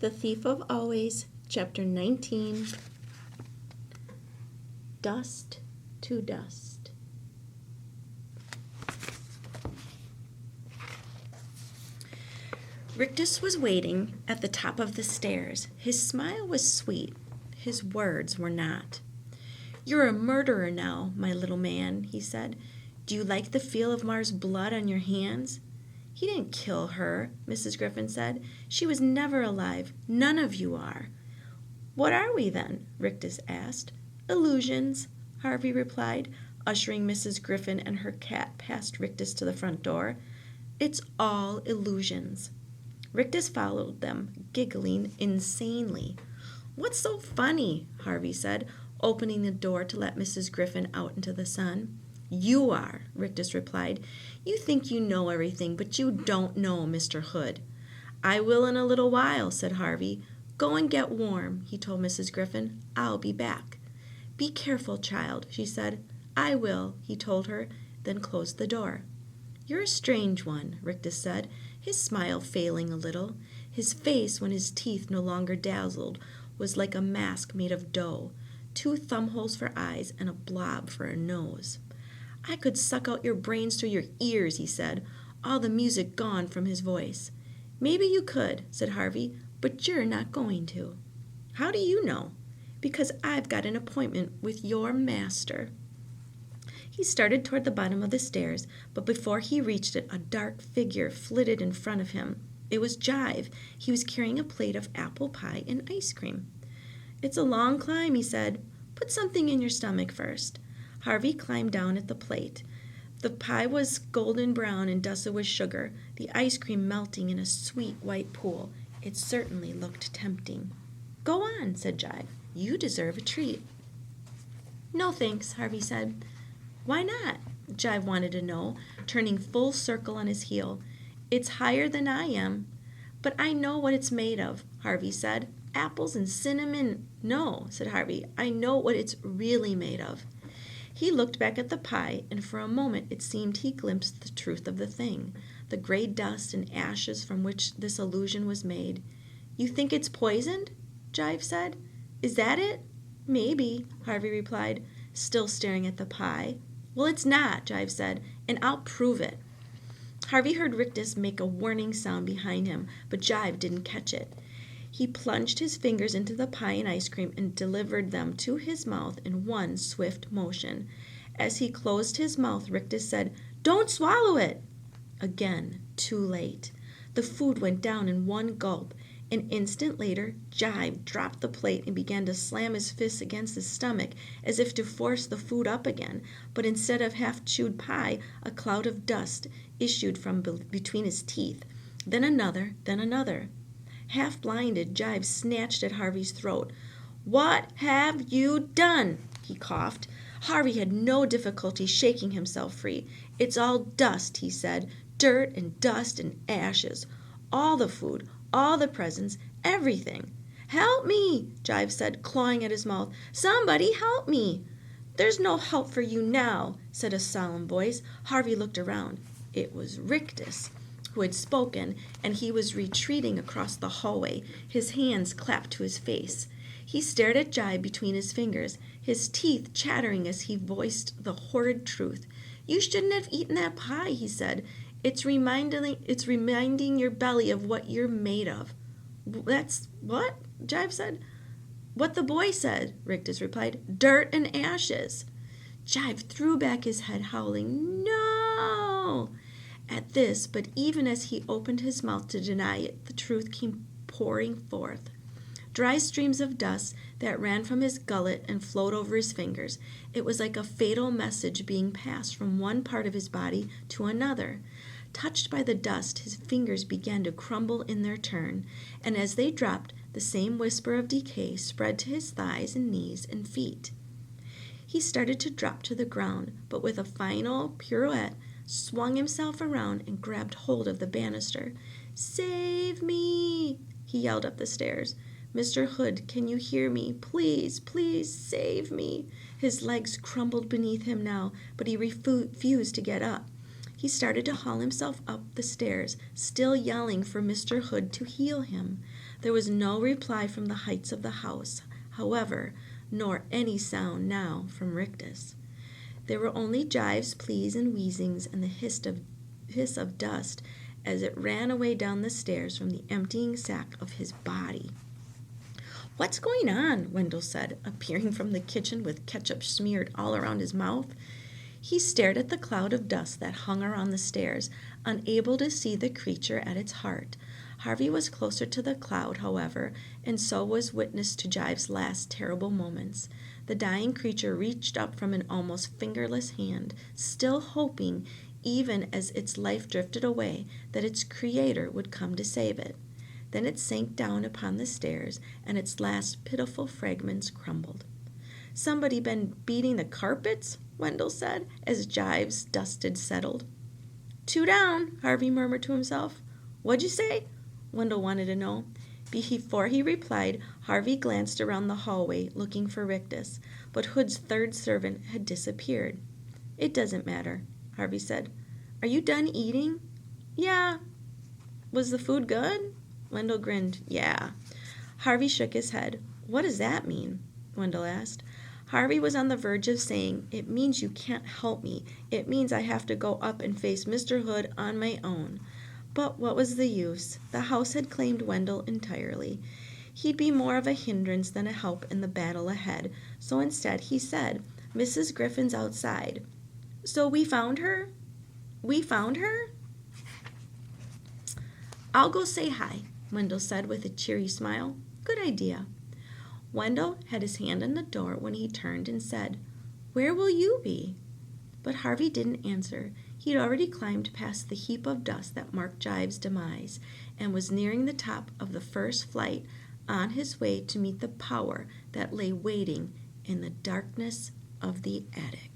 The Thief of Always, Chapter 19, Dust to Dust. Rictus was waiting at the top of the stairs. His smile was sweet. His words were not. "You're a murderer now, my little man," he said. "Do you like the feel of Mar's blood on your hands?" "He didn't kill her," Mrs. Griffin said. "She was never alive. None of you are." "What are we, then?" Rictus asked. "Illusions," Harvey replied, ushering Mrs. Griffin and her cat past Rictus to the front door. "It's all illusions." Rictus followed them, giggling insanely. "What's so funny?" Harvey said, opening the door to let Mrs. Griffin out into the sun. "You are," Rictus replied. "You think you know everything, but you don't know Mr. Hood." "I will in a little while," said Harvey. "Go and get warm," he told Mrs. Griffin. "I'll be back." "Be careful, child," she said. "I will," he told her, then closed the door. "You're a strange one," Rictus said, his smile failing a little. His face, when his teeth no longer dazzled, was like a mask made of dough, 2 thumbholes for eyes and a blob for a nose. "I could suck out your brains through your ears," he said, all the music gone from his voice. "Maybe you could," said Harvey, "but you're not going to." "How do you know?" "Because I've got an appointment with your master." He started toward the bottom of the stairs, but before he reached it, a dark figure flitted in front of him. It was Jive. He was carrying a plate of apple pie and ice cream. "It's a long climb," he said. "Put something in your stomach first." Harvey climbed down at the plate. The pie was golden brown and dusted with sugar, the ice cream melting in a sweet white pool. It certainly looked tempting. "Go on," said Jive. "You deserve a treat." "No thanks," Harvey said. "Why not?" Jive wanted to know, turning full circle on his heel. "It's higher than I am." "But I know what it's made of," Harvey said. "Apples and cinnamon." "No," said Harvey. "I know what it's really made of." He looked back at the pie, and for a moment it seemed he glimpsed the truth of the thing, the gray dust and ashes from which this illusion was made. "You think it's poisoned?" Jive said. "Is that it?" "Maybe," Harvey replied, still staring at the pie. "Well, it's not," Jive said, "and I'll prove it." Harvey heard Rictus make a warning sound behind him, but Jive didn't catch it. He plunged his fingers into the pie and ice cream and delivered them to his mouth in one swift motion. As he closed his mouth, Rictus said, "Don't swallow it!" Again, too late. The food went down in one gulp. An instant later, Jive dropped the plate and began to slam his fists against his stomach as if to force the food up again, but instead of half-chewed pie, a cloud of dust issued from between his teeth. Then another, then another. Half-blinded, Jive snatched at Harvey's throat. "What have you done?" he coughed. Harvey had no difficulty shaking himself free. "It's all dust," he said. "Dirt and dust and ashes. All the food, all the presents, everything." "Help me," Jive said, clawing at his mouth. "Somebody help me." "There's no help for you now," said a solemn voice. Harvey looked around. It was Rictus who had spoken, and he was retreating across the hallway, his hands clapped to his face. He stared at Jive between his fingers, his teeth chattering as he voiced the horrid truth. "You shouldn't have eaten that pie," he said. It's reminding your belly of what you're made of." "That's what?" Jive said. "What the boy said," Rictus replied. "Dirt and ashes." Jive threw back his head, howling, "No!" At this, but even as he opened his mouth to deny it, the truth came pouring forth. Dry streams of dust that ran from his gullet and flowed over his fingers. It was like a fatal message being passed from one part of his body to another. Touched by the dust, his fingers began to crumble in their turn, and as they dropped, the same whisper of decay spread to his thighs and knees and feet. He started to drop to the ground, but with a final pirouette, swung himself around and grabbed hold of the banister. "Save me!" he yelled up the stairs. "Mr. Hood, can you hear me? Please, please save me." His legs crumbled beneath him now, but he refused to get up. He started to haul himself up the stairs, still yelling for Mr. Hood to heal him. There was no reply from the heights of the house, however, nor any sound now from Rictus. There were only Jive's pleas and wheezings and the hiss of dust as it ran away down the stairs from the emptying sack of his body. "What's going on?" Wendell said, appearing from the kitchen with ketchup smeared all around his mouth. He stared at the cloud of dust that hung around the stairs, unable to see the creature at its heart. Harvey was closer to the cloud, however, and so was witness to Jive's last terrible moments. The dying creature reached up from an almost fingerless hand, still hoping, even as its life drifted away, that its creator would come to save it. Then it sank down upon the stairs, and its last pitiful fragments crumbled. "Somebody been beating the carpets?" Wendell said, as Jive's dust had settled. "Two down," Harvey murmured to himself. "What'd you say?" Wendell wanted to know. Before he replied, Harvey glanced around the hallway, looking for Rictus, but Hood's third servant had disappeared. "It doesn't matter," Harvey said. "Are you done eating?" "Yeah." "Was the food good?" Wendell grinned. "Yeah." Harvey shook his head. "What does that mean?" Wendell asked. Harvey was on the verge of saying, "It means you can't help me. It means I have to go up and face Mr. Hood on my own." But what was the use? The house had claimed Wendell entirely. He'd be more of a hindrance than a help in the battle ahead, so instead he said, "Mrs. Griffin's outside." "So we found her?" "We found her?" "I'll go say hi," Wendell said with a cheery smile. "Good idea." Wendell had his hand on the door when he turned and said, "Where will you be?" But Harvey didn't answer. He'd already climbed past the heap of dust that marked Jive's demise, and was nearing the top of the first flight on his way to meet the power that lay waiting in the darkness of the attic.